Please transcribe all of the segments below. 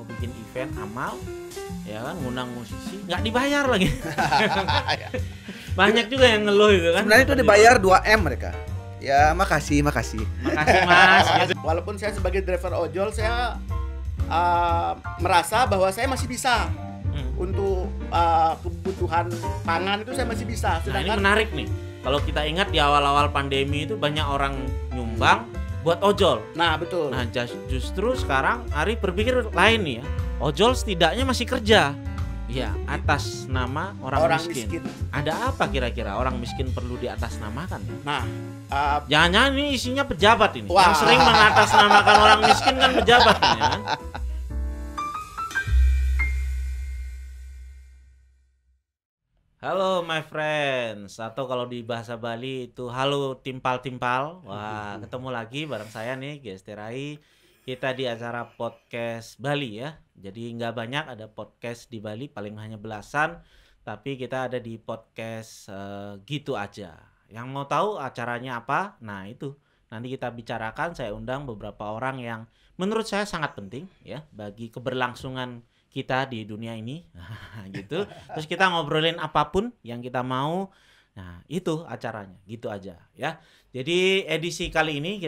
mau bikin event amal, ya kan, ngundang musisi, nggak dibayar lagi. Banyak juga yang ngeluh itu kan. Sebenarnya itu dibayar 2M mereka. Ya makasih. Makasih mas. Gitu. Walaupun saya sebagai driver ojol, saya merasa bahwa saya masih bisa untuk kebutuhan pangan itu saya masih bisa. Nah ini menarik nih. Kalau kita ingat di awal-awal pandemi itu banyak orang nyumbang buat ojol. Nah betul. Nah justru sekarang Ari berpikir lain nih ya. Ojol setidaknya masih kerja. Ya, atas nama orang miskin. Ada apa kira-kira orang miskin perlu diatasnamakan? Nah, jangan-jangan ini isinya pejabat ini. Wah. Yang sering mengatasnamakan orang miskin kan pejabat ini, ya. Halo my friends, atau kalau di bahasa Bali itu halo timpal-timpal. Wah, ketemu lagi bareng saya nih, Gesterai. Kita di acara podcast Bali ya. Jadi nggak banyak ada podcast di Bali, paling hanya belasan. Tapi kita ada di podcast gitu aja. Yang mau tahu acaranya apa? Nah itu nanti kita bicarakan. Saya undang beberapa orang yang menurut saya sangat penting ya bagi keberlangsungan kita di dunia ini. Gitu. Terus kita ngobrolin apapun yang kita mau. Nah itu acaranya, gitu aja ya. Jadi edisi kali ini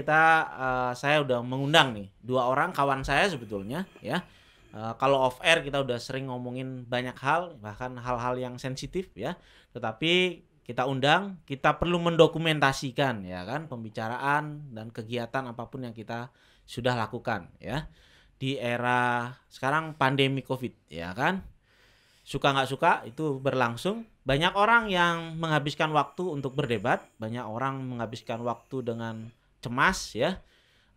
saya udah mengundang nih 2 orang kawan saya sebetulnya ya. Kalau off air kita udah sering ngomongin banyak hal, bahkan hal-hal yang sensitif ya. Tetapi kita undang, kita perlu mendokumentasikan ya kan pembicaraan dan kegiatan apapun yang kita sudah lakukan ya. Di era sekarang pandemi Covid ya kan. Suka nggak suka itu berlangsung. Banyak orang yang menghabiskan waktu untuk berdebat, banyak orang menghabiskan waktu dengan cemas ya,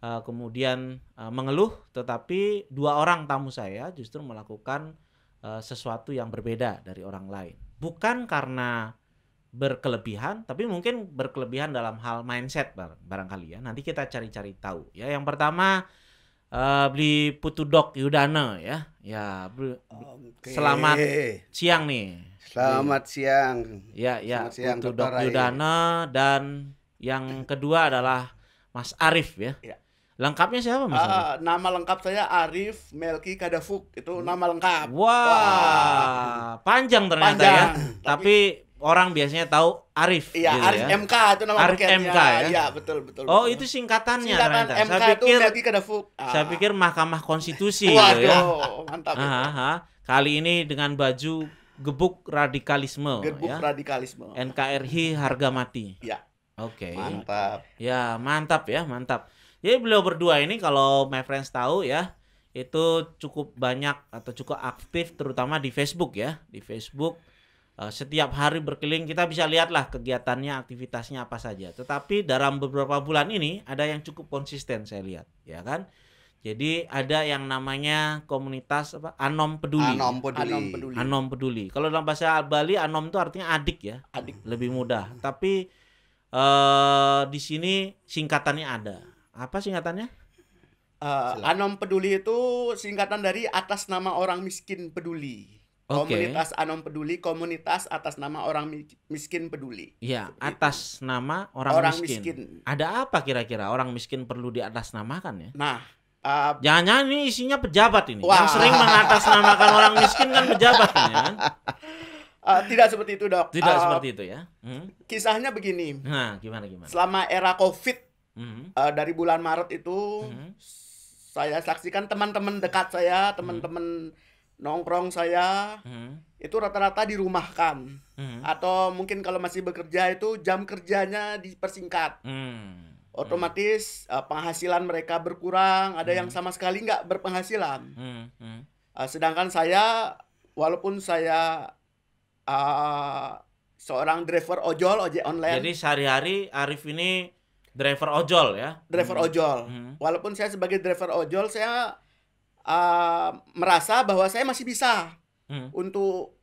kemudian mengeluh. Tetapi 2 orang tamu saya justru melakukan sesuatu yang berbeda dari orang lain. Bukan karena berkelebihan, tapi mungkin berkelebihan dalam hal mindset barangkali ya. Nanti kita cari-cari tahu ya. Yang pertama beli Putudok Yudana ya. Selamat siang nih. Selamat siang. Ya, Selamat siang, Putudok Dr. Yudana, dan yang kedua adalah Mas Arif ya. Lengkapnya siapa Mas Arif? Nama lengkap saya Arif Melki Kadafuk, itu nama lengkap. Wah, panjang ternyata ya. Tapi orang biasanya tahu Arif. Iya, gitu Arif ya. MK itu nama Arif MK ya. Iya, betul. Oh, itu singkatannya Singkatan ternyata. MK Saya itu pikir Melki Kadafuk. Saya pikir Mahkamah Konstitusi Waduh, gitu ya. Mantap. Kali ini dengan baju gebuk radikalisme Gebuk ya. radikalisme. NKRI harga mati. Ya. Oke. Mantap. Ya, mantap. Jadi beliau berdua ini kalau my friends tahu ya, itu cukup banyak atau cukup aktif terutama di Facebook ya. Di Facebook setiap hari berkeliling, kita bisa lihatlah kegiatannya, aktivitasnya apa saja. Tetapi dalam beberapa bulan ini ada yang cukup konsisten saya lihat, ya kan? Jadi ada yang namanya komunitas Anom Peduli. Anom Peduli. Kalau dalam bahasa Bali Anom itu artinya adik ya. Adik. Lebih mudah. Tapi di sini singkatannya ada. Apa singkatannya? Anom Peduli itu singkatan dari atas nama orang miskin peduli. Komunitas Anom Peduli, komunitas atas nama orang miskin peduli. Iya, atas nama orang miskin. Ada apa kira-kira orang miskin perlu diatasnamakan ya? Nah, jangan-jangan ini isinya pejabat ini. Wah. Yang sering mengatasnamakan orang miskin kan pejabat ini kan? Tidak seperti itu, Dok. Tidak seperti itu ya. Kisahnya begini. Nah, gimana? Selama era Covid, dari bulan Maret itu, saya saksikan teman-teman dekat saya, teman-teman nongkrong saya, itu rata-rata dirumahkan. Atau mungkin kalau masih bekerja itu jam kerjanya dipersingkat. Otomatis penghasilan mereka berkurang, ada yang sama sekali nggak berpenghasilan. Sedangkan saya, walaupun saya seorang driver ojek online. Jadi sehari-hari Arif ini driver ojol ya? Driver ojol. Walaupun saya sebagai driver ojol, saya merasa bahwa saya masih bisa untuk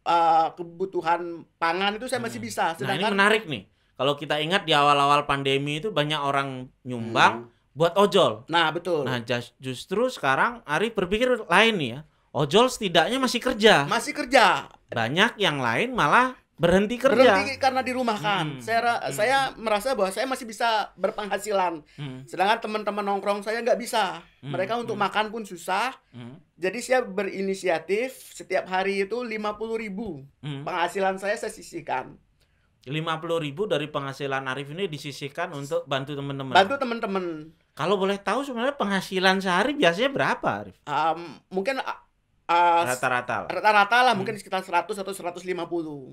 kebutuhan pangan itu saya masih bisa. Sedangkan, nah ini menarik nih. Kalau kita ingat di awal-awal pandemi itu banyak orang nyumbang buat ojol. Nah betul. Nah justru sekarang Ari berpikir lain nih ya. Ojol setidaknya masih kerja. Masih kerja. Banyak yang lain malah berhenti kerja. Berhenti karena dirumahkan. Saya merasa bahwa saya masih bisa berpenghasilan. Sedangkan teman-teman nongkrong saya nggak bisa. Mereka untuk makan pun susah. Jadi saya berinisiatif setiap hari itu 50.000 penghasilan saya sisihkan. 50.000 dari penghasilan Arif ini disisihkan untuk bantu teman-teman. Bantu teman-teman. Kalau boleh tahu sebenarnya penghasilan sehari biasanya berapa, Arif? Mungkin Rata-rata lah, mungkin sekitar 100 atau 150.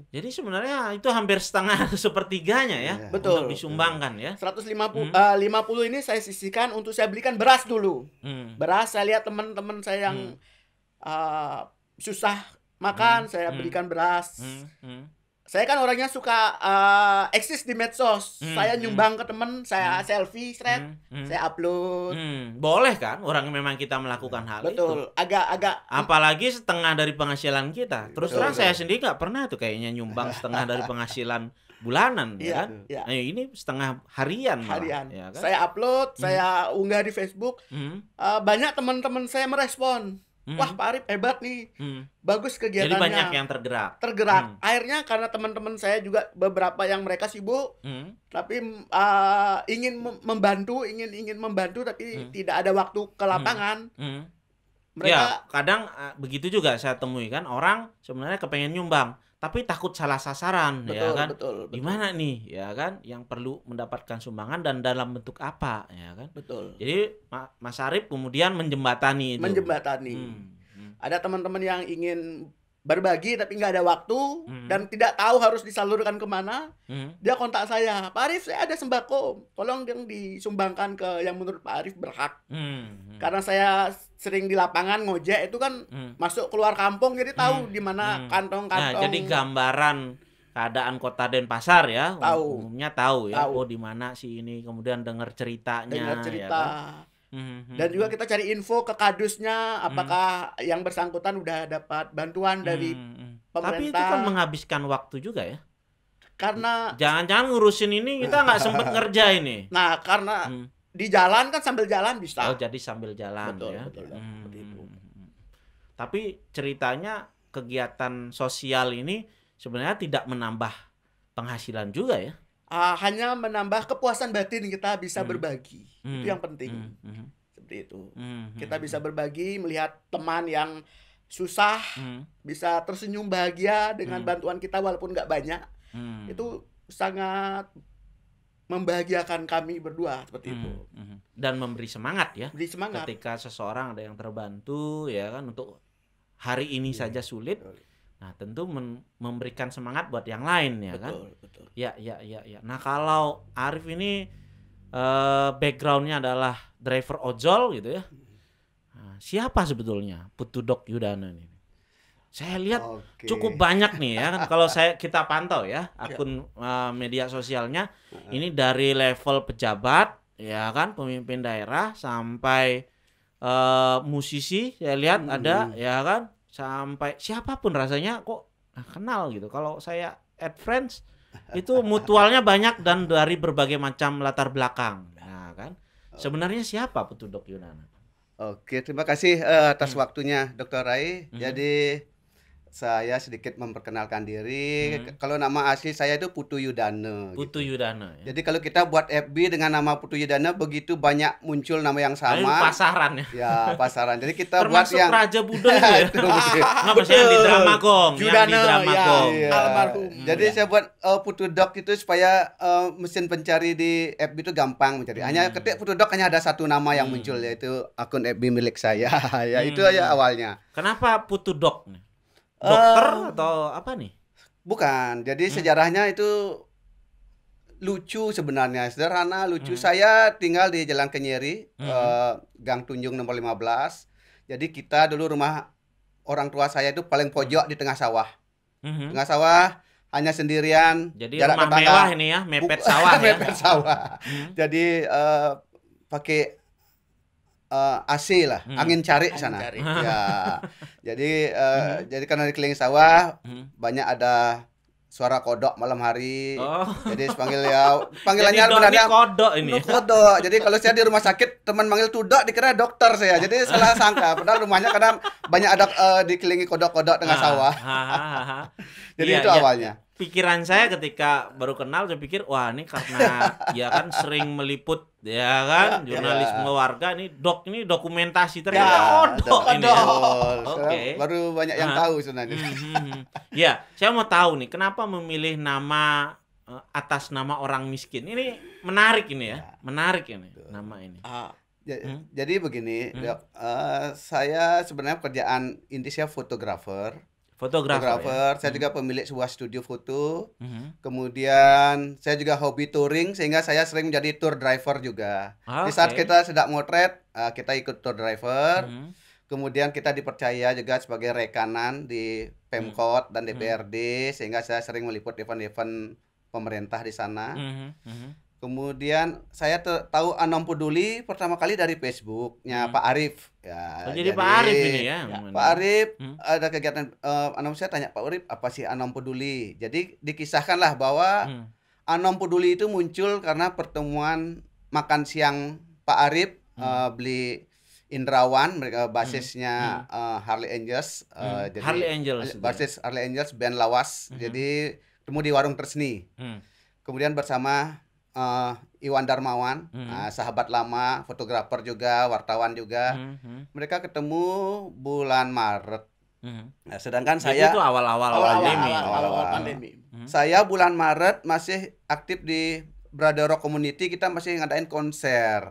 Jadi sebenarnya itu hampir setengah sepertiganya ya. Betul. Untuk disumbangkan ya. 150 50 ini saya sisihkan untuk saya belikan beras dulu. Beras, saya lihat teman-teman saya yang susah makan, saya berikan beras. Saya kan orangnya suka eksis di medsos. Saya nyumbang ke teman, saya selfie, saya upload. Boleh kan? Orang memang kita melakukan hal itu. Betul. Agak. Apalagi setengah dari penghasilan kita. Terus terang saya sendiri nggak pernah tuh kayaknya nyumbang setengah dari penghasilan bulanan, ya kan? Iya. Nah, ini setengah harian. Ya kan? Saya upload, saya unggah di Facebook. Banyak teman-teman saya merespon. Wah, Pak Arif hebat nih. Bagus kegiatannya. Jadi banyak yang tergerak. Akhirnya karena teman-teman saya juga beberapa yang mereka sibuk, tapi ingin membantu tapi tidak ada waktu ke lapangan. Mereka ya, kadang begitu juga saya temui kan, orang sebenarnya kepengen nyumbang tapi takut salah sasaran. Betul, ya kan? Betul. Gimana nih, ya kan, yang perlu mendapatkan sumbangan dan dalam bentuk apa, ya kan? Betul. Jadi Mas Arif kemudian menjembatani itu. Ada teman-teman yang ingin berbagi tapi nggak ada waktu dan tidak tahu harus disalurkan kemana. Dia kontak saya, Pak Arif, saya ada sembako, tolong yang disumbangkan ke yang menurut Pak Arif berhak. Karena saya sering di lapangan ngojek itu kan masuk keluar kampung, jadi tahu di mana kantong-kantong. Nah, jadi gambaran keadaan Kota Denpasar ya, umumnya tahu ya, oh di mana sih ini, kemudian dengar ceritanya. Ya kan? Dan juga kita cari info ke kadusnya, apakah yang bersangkutan udah dapat bantuan dari pemerintah. Tapi itu kan menghabiskan waktu juga ya. Karena jangan-jangan ngurusin ini kita nggak sempet ngerjain nih. Nah, karena di jalan kan, sambil jalan bisa. Oh, jadi sambil jalan. Betul, ya. Betul. Tapi ceritanya kegiatan sosial ini sebenarnya tidak menambah penghasilan juga ya. Hanya menambah kepuasan batin, kita bisa berbagi. Itu yang penting. Seperti itu. Kita bisa berbagi, melihat teman yang susah bisa tersenyum bahagia dengan bantuan kita walaupun nggak banyak. Itu sangat membahagiakan kami berdua, seperti itu. Dan memberi semangat ya. Beri semangat. Ketika seseorang ada yang terbantu ya kan, untuk hari ini saja sulit. Nah, tentu memberikan semangat buat yang lain ya kan. Betul. Ya. Nah, kalau Arif ini backgroundnya adalah driver ojol gitu ya. Nah, siapa sebetulnya Putudok Yudana ini? Saya lihat cukup banyak nih ya kan, kalau kita pantau ya akun media sosialnya ini dari level pejabat ya kan, pemimpin daerah sampai musisi saya lihat ada ya kan, sampai siapapun rasanya kok kenal gitu. Kalau saya add friends itu mutualnya banyak dan dari berbagai macam latar belakang. Nah kan, sebenarnya siapa Putudok Yudana? Oke, terima kasih atas waktunya Dr. Rai. Jadi saya sedikit memperkenalkan diri. Kalau nama asli saya itu Putu Yudana. Putu gitu. Yudana. Ya. Jadi kalau kita buat FB dengan nama Putu Yudana, begitu banyak muncul nama yang sama. Ini pasaran ya. Ya, pasaran. Jadi kita termasuk buat yang Raja Buddha itu ya. Nggak bisa yang di Dramakong, Yudana, ya. Almarhum. Jadi saya buat Putudok itu supaya mesin pencari di FB itu gampang mencari. Hanya ketik Putudok hanya ada satu nama yang muncul, yaitu akun FB milik saya. Ya itu aja awalnya. Kenapa Putudok? Dokter atau apa nih? Bukan. Jadi sejarahnya itu lucu sebenarnya, sederhana, lucu. Saya tinggal di Jalan Kenyeri, Gang Tunjung nomor 15. Jadi kita dulu rumah orang tua saya itu paling pojok di tengah sawah. Tengah sawah, hanya sendirian. Jadi rumah mewah ini ya, mepet sawah ya. Mepet sawah. Jadi pakai AC lah, angin cari sana. Ya. Jadi jadi karena di keliling sawah banyak ada suara kodok malam hari. Jadi panggilannya sebenarnya kodok ini. Kodok. Jadi kalau saya di rumah sakit teman manggil tudok dikira dokter saya. Jadi salah sangka. Padahal rumahnya karena banyak ada dikelilingi kodok-kodok tengah sawah. Jadi itu awalnya. pikiran saya ketika baru kenal, saya pikir wah ini karena ya kan sering meliput ya kan jurnalisme warga nih, Dok ini dokumentasi ternyata Dok ini ya. Oke. Baru banyak yang tahu sebenarnya. Ya, saya mau tahu nih kenapa memilih nama atas nama orang miskin. Ini menarik ini ya. Menarik ini nama ini. Jadi begini, saya sebenarnya pekerjaan inti saya fotografer. Fotografer. Saya juga pemilik sebuah studio foto. Kemudian saya juga hobi touring sehingga saya sering menjadi tour driver juga. Di saat kita sedang motret, kita ikut tour driver. Kemudian kita dipercaya juga sebagai rekanan di Pemkot dan DPRD sehingga saya sering meliput event-event pemerintah di sana. Kemudian saya tahu Anom Peduli pertama kali dari Facebooknya Pak Arif. Ya, jadi Pak Arif ini ya. Pak Arif ada kegiatan Anom, saya tanya Pak Arif apa sih Anom Peduli. Jadi dikisahkanlah bahwa Anom Peduli itu muncul karena pertemuan makan siang Pak Arif beli Indrawan, mereka basisnya Harley Angels. Jadi Harley Angels. Basis Harley Angels band lawas. Jadi ketemu di warung Tresni. Kemudian bersama Iwan Darmawan, sahabat lama, fotografer juga, wartawan juga. Mereka ketemu bulan Maret. Nah, sedangkan saya itu awal-awal pandemi. Saya bulan Maret masih aktif di Brother Rock Community, kita masih ngadain konser.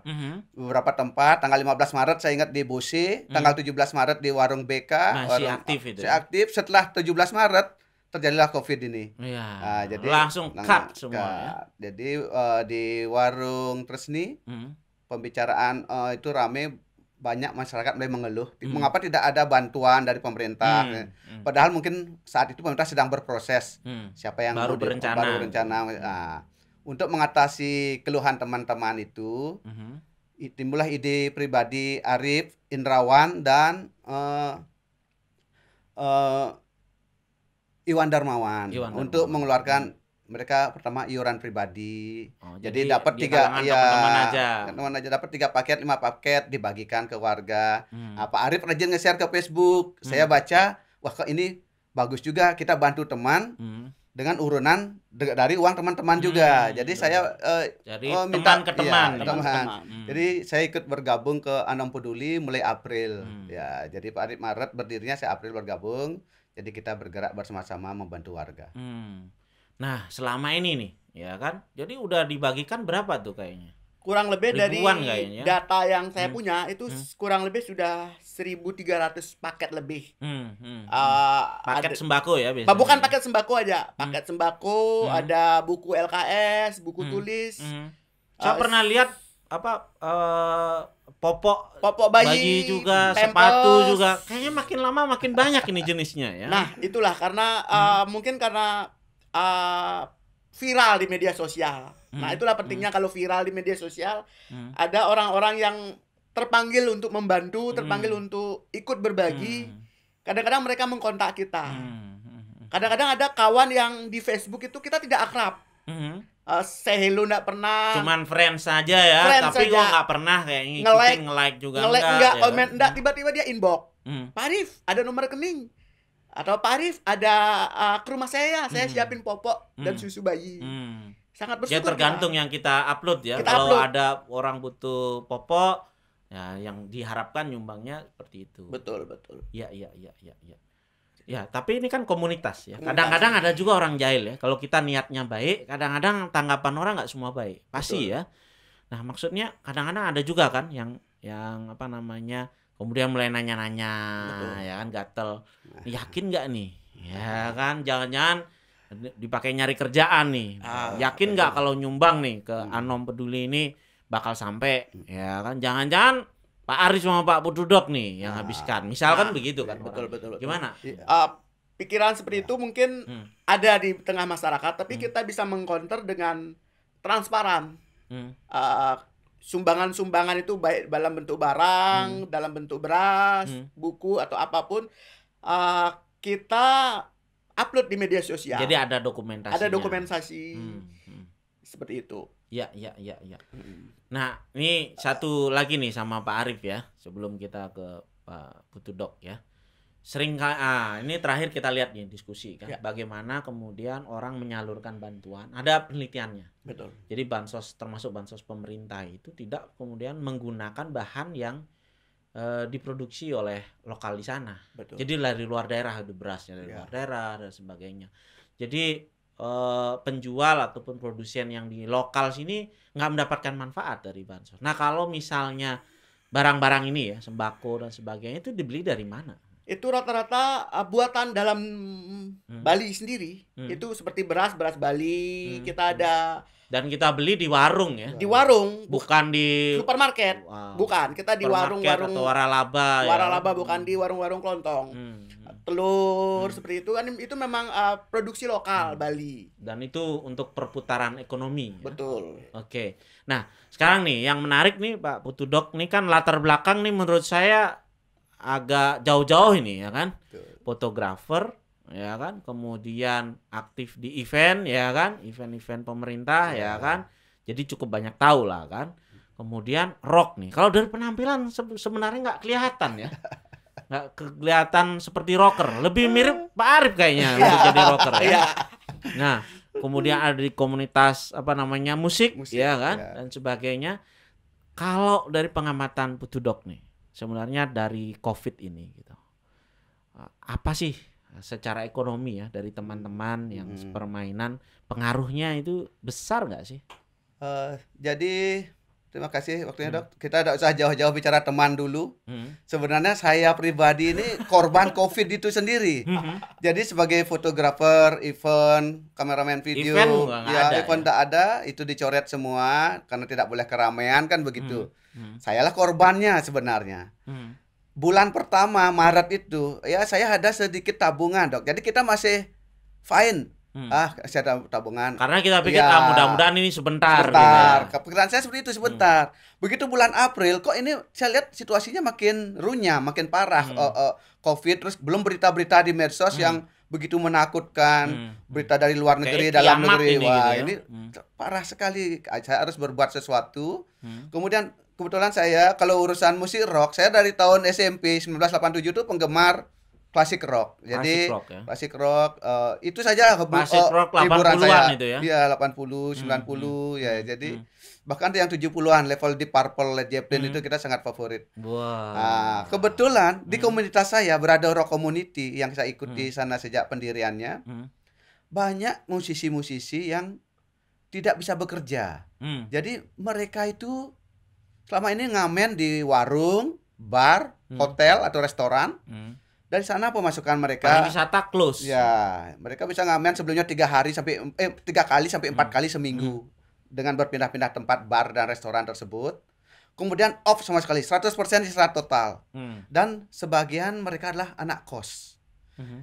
Beberapa tempat, tanggal 15 Maret saya ingat di Bose, tanggal 17 Maret di Warung BK. Masih aktif itu. Masih aktif. Setelah 17 Maret terjadilah COVID ini. Iya. Nah, jadi langsung cut semua ya. Jadi di Warung Tresni pembicaraan itu rame, banyak masyarakat mulai mengeluh mengapa tidak ada bantuan dari pemerintah. Padahal mungkin saat itu pemerintah sedang berproses. Siapa yang baru berencana. Nah, untuk mengatasi keluhan teman-teman itu timbullah ide pribadi Arif Indrawan dan Iwan Darmawan untuk mengeluarkan mereka pertama iuran pribadi. Jadi dapat 3 teman aja dapat 3 paket, 5 paket dibagikan ke warga. Pak Arif rajin nge-share ke Facebook. Saya baca, wah kok ini bagus juga, kita bantu teman dengan urunan dari uang teman-teman juga. Jadi saya minta teman ke teman. Jadi saya ikut bergabung ke Anom Peduli mulai April. Ya, jadi Pak Arif Maret berdirinya, saya April bergabung. Jadi kita bergerak bersama-sama membantu warga. Nah, selama ini nih, ya kan? Jadi udah dibagikan berapa tuh kayaknya? Kurang lebih Ribuan dari kayaknya. data yang saya punya itu kurang lebih sudah 1.300 paket lebih. Paket sembako ya biasanya. Bukan paket sembako aja, paket sembako, ada buku LKS, buku tulis. Saya pernah lihat popok bayi juga, pampers, sepatu juga. Kayaknya makin lama makin banyak ini jenisnya ya. Nah, itulah karena mungkin karena viral di media sosial. Nah, itulah pentingnya kalau viral di media sosial, ada orang-orang yang terpanggil untuk membantu, terpanggil untuk ikut berbagi. Kadang-kadang mereka mengkontak kita. Kadang-kadang ada kawan yang di Facebook itu kita tidak akrab. Say hello nggak pernah. Cuman friends saja ya, tapi kok nggak pernah kayak ngikutin, nge-like juga enggak, komen enggak, tiba-tiba dia inbox. Pak Arif, ada nomor rekening. Atau Pak Arif, ada ke rumah saya siapin popok dan susu bayi. Sangat bersyukur. Ya tergantung yang kita upload ya. Kalau ada orang butuh popok, ya yang diharapkan nyumbangnya seperti itu. Betul. Iya. Ya, tapi ini kan komunitas ya. Kadang-kadang ada juga orang jahil ya. Kalau kita niatnya baik, kadang-kadang tanggapan orang nggak semua baik. Pasti ya. Nah, maksudnya kadang-kadang ada juga kan yang apa namanya, kemudian mulai nanya-nanya, ya kan, gatel. Yakin nggak nih? Ya kan, jangan-jangan dipakai nyari kerjaan nih. Yakin nggak kalau nyumbang nih ke Anom Peduli ini bakal sampai? Ya kan, jangan-jangan Pak Aris sama Pak Putudok nih yang habiskan. Misalkan begitu kan. Betul. Gimana? Pikiran seperti itu mungkin ada di tengah masyarakat, tapi kita bisa mengcounter dengan transparan. Sumbangan-sumbangan itu baik dalam bentuk barang, dalam bentuk beras, buku atau apapun, kita upload di media sosial. Jadi ada dokumentasinya. Ada dokumentasi. Seperti itu. Ya. Nah, ini satu lagi nih sama Pak Arif ya, sebelum kita ke Pak Putudok ya. ini terakhir kita lihat nih diskusi kan, bagaimana kemudian orang menyalurkan bantuan. Ada penelitiannya. Betul. Jadi bansos, termasuk bansos pemerintah itu tidak kemudian menggunakan bahan yang diproduksi oleh lokal di sana. Betul. Jadi dari luar daerah, ada berasnya dari luar daerah dan sebagainya. Jadi penjual ataupun produsen yang di lokal sini nggak mendapatkan manfaat dari bansos. Nah, kalau misalnya barang-barang ini ya, sembako dan sebagainya, itu dibeli dari mana? Itu rata-rata buatan dalam Bali sendiri. Itu seperti beras Bali, kita ada. Dan kita beli di warung ya? Di warung, bukan di supermarket. Bukan, kita di warung-warung atau waralaba ya. Bukan di warung-warung kelontong. Telur seperti itu kan, itu memang produksi lokal Bali. Dan itu untuk perputaran ekonomi ya? Betul. Oke. Nah, sekarang nih yang menarik nih Pak Putudok, nih kan latar belakang nih menurut saya agak jauh-jauh ini ya kan. Fotografer ya kan, kemudian aktif di event ya kan, event-event pemerintah ya kan. Jadi cukup banyak tahu lah kan. Kemudian rock nih. Kalau dari penampilan sebenarnya nggak kelihatan ya. Nggak kelihatan seperti rocker. Lebih mirip Pak Arif kayaknya untuk jadi rocker ya. Nah, kemudian ada di komunitas musik ya kan, dan sebagainya. Kalau dari pengamatan Putudok nih, sebenarnya dari COVID ini gitu, apa sih secara ekonomi ya dari teman-teman yang permainan, pengaruhnya itu besar nggak sih? Jadi terima kasih waktunya Dok. Kita tidak usah jauh-jauh bicara teman dulu. Sebenarnya saya pribadi ini korban COVID itu sendiri. Jadi sebagai fotografer, event, kameramen video, event tidak ada, itu dicoret semua karena tidak boleh keramaian kan begitu. Sayalah korbannya sebenarnya. Bulan pertama Maret itu ya saya ada sedikit tabungan Dok. Jadi kita masih fine. Saya ada tabungan. Karena kita pikir mudah-mudahan ini sebentar. Kepikiran saya seperti itu sebentar. Begitu bulan April, kok ini saya lihat situasinya makin runyam, makin parah. COVID, terus belum berita-berita di medsos yang begitu menakutkan, berita dari luar negeri, dalam negeri. Ini parah sekali. Saya harus berbuat sesuatu. Kemudian kebetulan saya kalau urusan musik rock, saya dari tahun SMP 1987 itu penggemar klasik rock. Jadi klasik rock itu saja hiburan saya. Itu ya. Iya, 80, 90 ya. Jadi bahkan yang 70-an level Deep Purple, Led Zeppelin itu kita sangat favorit. Nah, kebetulan di komunitas saya berada rock community yang saya ikuti sana sejak pendiriannya. Banyak musisi-musisi yang tidak bisa bekerja. Jadi mereka itu selama ini ngamen di warung, bar, hotel atau restoran. Dari sana pemasukan mereka wisata close. Ya, mereka bisa ngamen sebelumnya 3 kali sampai 4 kali seminggu dengan berpindah-pindah tempat bar dan restoran tersebut. Kemudian off sama sekali 100% istirahat total. Dan sebagian mereka adalah anak kos.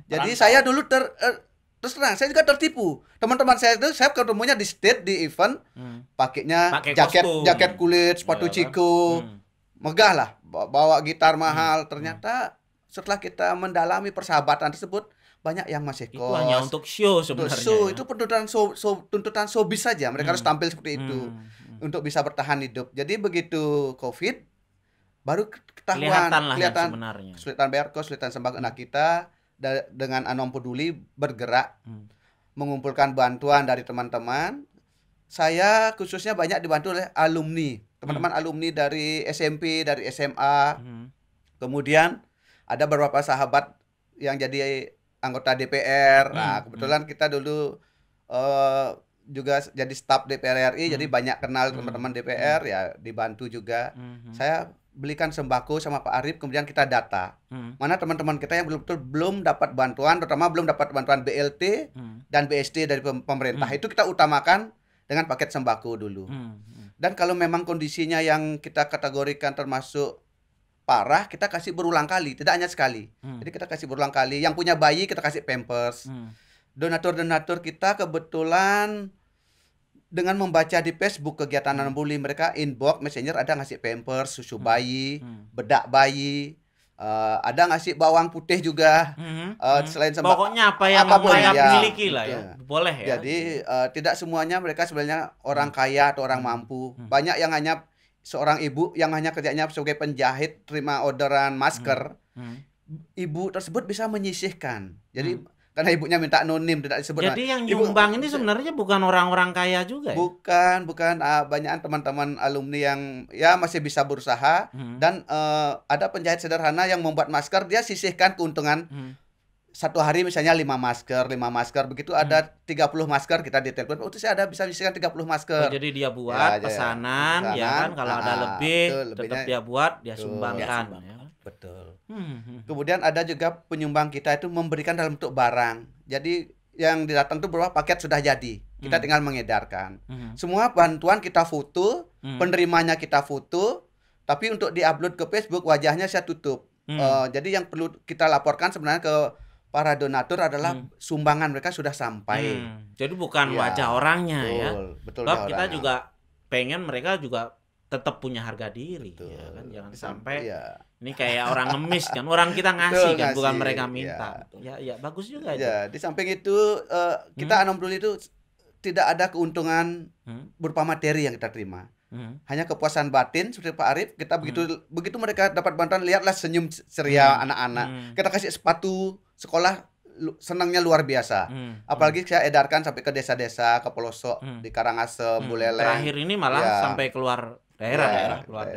Jadi saya dulu terus terang saya juga tertipu. Teman-teman saya itu saya ketemunya di stage, di event, pakainya jaket kulit, sepatu Ciko. Megah lah, bawa gitar mahal. Ternyata setelah kita mendalami persahabatan tersebut, banyak yang masih kos. Itu hanya untuk show sebenarnya. Itu tuntutan showbiz saja. Mereka harus tampil seperti itu untuk bisa bertahan hidup. Jadi begitu COVID, baru ketahuan kelihatan sebenarnya. Kesulitan bayar kos, kesulitan sembako. Nah, kita dengan Anom Peduli bergerak mengumpulkan bantuan dari teman-teman. Saya khususnya banyak dibantu oleh alumni, teman-teman alumni dari SMP, dari SMA. Kemudian ada beberapa sahabat yang jadi anggota DPR. Nah, kebetulan kita dulu juga jadi staf DPR RI, jadi banyak kenal teman-teman DPR, ya dibantu juga. Saya belikan sembako sama Pak Arif, kemudian kita data. Mana teman-teman kita yang belum dapat bantuan, terutama belum dapat bantuan BLT dan BSD dari pemerintah. Itu kita utamakan dengan paket sembako dulu. Dan kalau memang kondisinya yang kita kategorikan termasuk parah, kita kasih berulang kali, tidak hanya sekali. Jadi kita kasih berulang kali. Yang punya bayi kita kasih pampers. Donatur-donatur kita kebetulan dengan membaca di Facebook kegiatan Anom Peduli, mereka inbox messenger ada ngasih pampers, susu bayi, bedak bayi, ada ngasih bawang putih juga. Selain pokoknya apa yang mereka miliki lah ya. Boleh ya. Jadi tidak semuanya mereka sebenarnya orang kaya atau orang mampu. Banyak yang hanya seorang ibu yang hanya kerjanya sebagai penjahit, terima orderan masker. ibu tersebut bisa menyisihkan. Jadi karena ibunya minta anonim tidak disebut. Jadi yang nyumbang ini sebenarnya bukan orang-orang kaya juga ya? Bukan, banyak teman-teman alumni yang ya masih bisa berusaha dan ada penjahit sederhana yang membuat masker, dia sisihkan keuntungan. Satu hari misalnya 5 masker, begitu ada 30 masker kita ditelepon, oh itu saya ada bisa sisihkan 30 masker. Oh, jadi dia buat pesanan ya kan, kalau ada lebih tetap dia buat, dia sumbangkan ya. Betul. Kemudian ada juga penyumbang kita itu memberikan dalam bentuk barang. Jadi yang datang itu beberapa paket sudah jadi. Kita tinggal mengedarkan. Semua bantuan kita foto, penerimanya kita foto, tapi untuk diupload ke Facebook wajahnya saya tutup. Jadi yang perlu kita laporkan sebenarnya ke para donatur adalah sumbangan mereka sudah sampai. Jadi bukan wajah orangnya ya. Betul. Sebab kita juga pengen mereka juga tetap punya harga diri, ya kan, jangan sampai ini kayak orang ngemis kan, orang kita ngasih kan, bukan mereka minta. Ya bagus juga. Ya, di samping itu kita Anom Peduli itu tidak ada keuntungan berupa materi yang kita terima, hanya kepuasan batin seperti Pak Arif. Kita begitu mereka dapat bantuan, lihatlah senyum ceria anak-anak. Kita kasih sepatu sekolah, senangnya luar biasa. Apalagi saya edarkan sampai ke desa-desa, ke pelosok di Karangasem, Buleleng. Terakhir ini malah sampai keluar daerah, keluar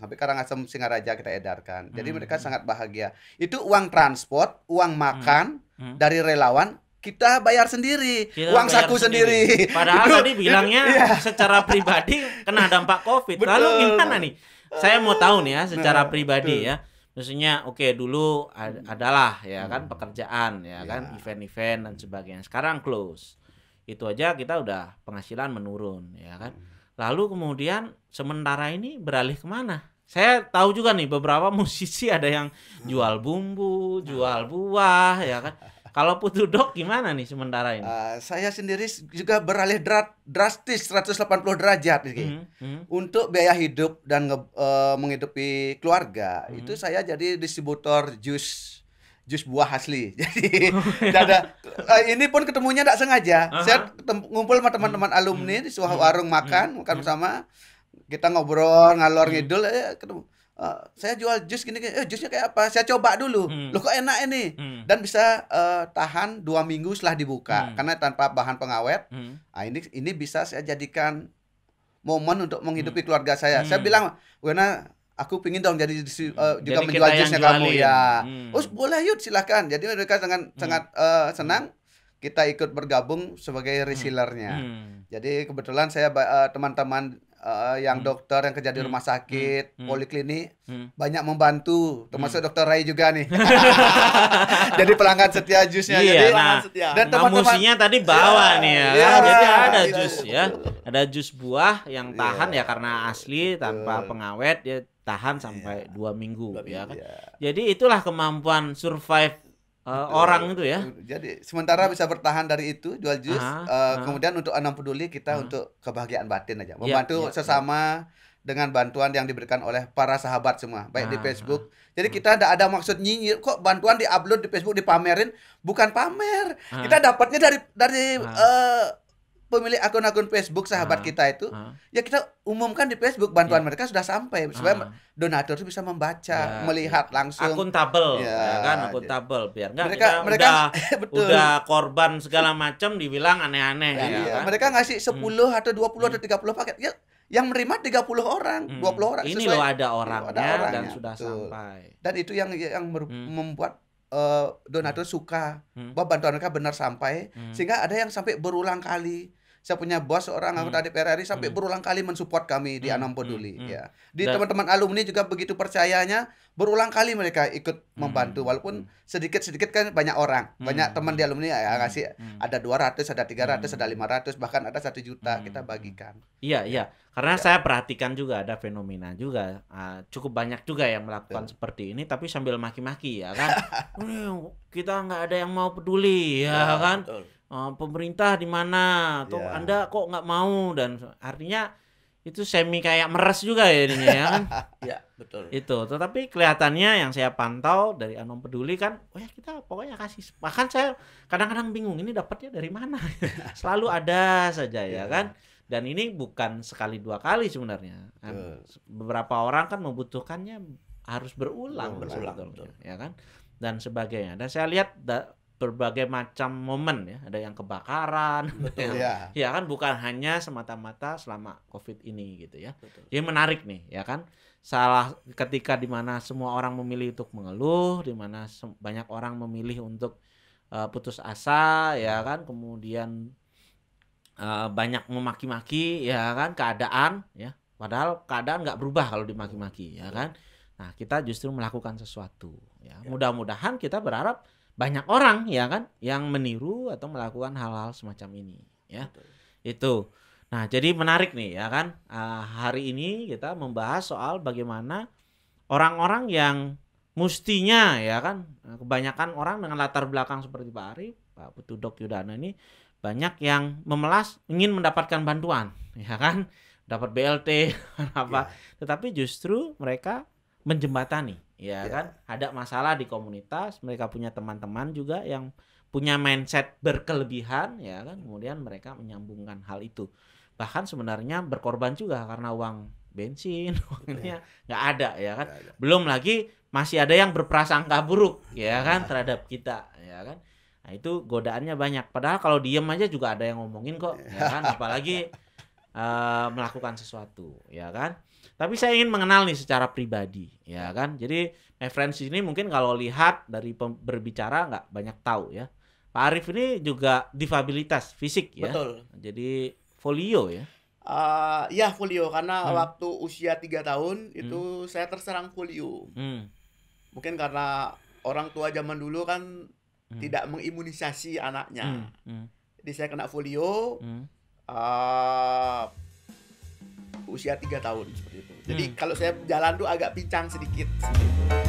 sampai Karangasem, Singaraja kita edarkan. Jadi mereka sangat bahagia. Itu uang transport, uang makan dari relawan kita bayar sendiri, uang saku sendiri. Padahal tadi bilangnya secara pribadi kena dampak COVID. Lalu gimana nih? Saya mau tahu nih ya secara pribadi ya. Maksudnya dulu adalah ya kan pekerjaan ya kan, event-event dan sebagainya. Sekarang close. Itu aja kita udah penghasilan menurun ya kan. Lalu kemudian sementara ini beralih kemana? Saya tahu juga nih beberapa musisi ada yang jual bumbu, jual buah ya kan. Kalau Putu Dok gimana nih sementara ini? Saya sendiri juga beralih drastis 180 derajat untuk biaya hidup dan menghidupi keluarga. Itu saya jadi distributor jus buah asli. Jadi ini pun ketemunya tidak sengaja. Saya ngumpul sama teman-teman alumni di sebuah warung makan bersama. Kita ngobrol ngalor ngidul, ketemu. Saya jual jus gini, jusnya kayak apa? Saya coba dulu. Loh kok enak ini? Dan bisa tahan 2 minggu setelah dibuka karena tanpa bahan pengawet. Ini bisa saya jadikan momen untuk menghidupi keluarga saya. Saya bilang, "Wena, aku pingin dong jadi juga menjual jusnya kamu ya." Oh boleh, yuk silakan. Jadi mereka sangat senang kita ikut bergabung sebagai resellernya. Jadi kebetulan saya teman-teman yang dokter yang kerja di rumah sakit, poliklinik banyak membantu, termasuk Dokter Rai juga nih. Jadi pelanggan setia jusnya. Iya, dan teman-teman musinya tadi bawa nih ya. Jadi ada jus ya. Ada jus buah yang tahan ya karena asli tanpa pengawet, dia tahan sampai 2 minggu ya kan. Jadi itulah kemampuan survive orang itu ya. Jadi sementara bisa bertahan dari itu jual jus, kemudian untuk Anom Peduli kita untuk kebahagiaan batin aja, membantu sesama dengan bantuan yang diberikan oleh para sahabat semua, baik di Facebook. Jadi kita tidak ada maksud nyinyir, kok bantuan diupload di Facebook dipamerin, bukan pamer. Kita dapatnya dari pemilik akun-akun Facebook sahabat kita itu, ya kita umumkan di Facebook bantuan mereka sudah sampai supaya donatur itu bisa membaca, melihat langsung. Akuntabel, ya kan, akuntabel biar enggak mereka udah korban segala macam dibilang aneh-aneh ya kan. Mereka ngasih 10 atau 20 atau 30 paket. Ya, yang menerima 30 orang, 20 orang. Ini loh ada orangnya dan sudah sampai. Dan itu yang membuat donatur suka bahwa bantuan mereka benar sampai, sehingga ada yang sampai berulang kali. Saya punya bos seorang anggota DPR RI sampai berulang kali mensupport kami di Anom Peduli ya. Di teman-teman alumni juga begitu percayanya, berulang kali mereka ikut membantu walaupun sedikit-sedikit kan banyak orang. Banyak teman di alumni ya ngasih ada 200, ada 300, ada 500, bahkan ada 1 juta kita bagikan. Iya. Karena saya perhatikan juga ada fenomena juga cukup banyak juga yang melakukan seperti ini tapi sambil maki-maki ya kan. Kita nggak ada yang mau peduli ya kan. Pemerintah di mana atau Anda kok nggak mau, dan artinya itu semi kayak meres juga ya ininya ya kan. Ya betul. Itu tetapi kelihatannya yang saya pantau dari Anom Peduli kan, kita pokoknya kasih. Bahkan saya kadang-kadang bingung ini dapatnya dari mana. Selalu ada saja ya kan. Dan ini bukan sekali 2 kali sebenarnya. Beberapa orang kan membutuhkannya harus berulang, Berulang, sebetulnya, ya kan, dan sebagainya. Dan saya lihat berbagai macam momen ya, ada yang kebakaran, Betul. ya kan, bukan hanya semata-mata selama COVID ini gitu ya. Betul. Jadi menarik nih, ya kan. Salah ketika di mana semua orang memilih untuk mengeluh, di mana banyak orang memilih untuk putus asa, ya kan, kemudian banyak memaki-maki, ya kan, keadaan, ya. Padahal keadaan nggak berubah kalau dimaki-maki, ya kan. Nah, kita justru melakukan sesuatu, ya. Mudah-mudahan kita berharap banyak orang, ya kan, yang meniru atau melakukan hal-hal semacam ini, ya. Betul. Itu. Nah, jadi menarik nih, ya kan. Hari ini kita membahas soal bagaimana orang-orang yang mustinya, ya kan, kebanyakan orang dengan latar belakang seperti Pak Arif, Pak Putudok Yudana ini banyak yang memelas ingin mendapatkan bantuan, ya kan, dapat BLT apa, tetapi justru mereka menjembatani, ya kan, ada masalah di komunitas, mereka punya teman-teman juga yang punya mindset berkelebihan, ya kan, kemudian mereka menyambungkan hal itu, bahkan sebenarnya berkorban juga karena uang bensin, uangnya nggak ada, ya kan, belum lagi masih ada yang berprasangka buruk, ya kan, terhadap kita, ya kan. Nah, itu godaannya banyak. Padahal kalau diem aja juga ada yang ngomongin kok, ya kan, apalagi melakukan sesuatu, ya kan. Tapi saya ingin mengenal nih secara pribadi, ya kan. Jadi my friends ini mungkin kalau lihat dari berbicara nggak banyak tahu ya. Pak Arif ini juga difabilitas fisik ya. Betul. Jadi folio ya. Ya folio karena waktu usia 3 tahun itu saya terserang folio. Mungkin karena orang tua zaman dulu kan tidak mengimunisasi anaknya. Jadi saya kena folio usia 3 tahun seperti itu. Jadi kalau saya jalan tuh agak pincang sedikit seperti itu.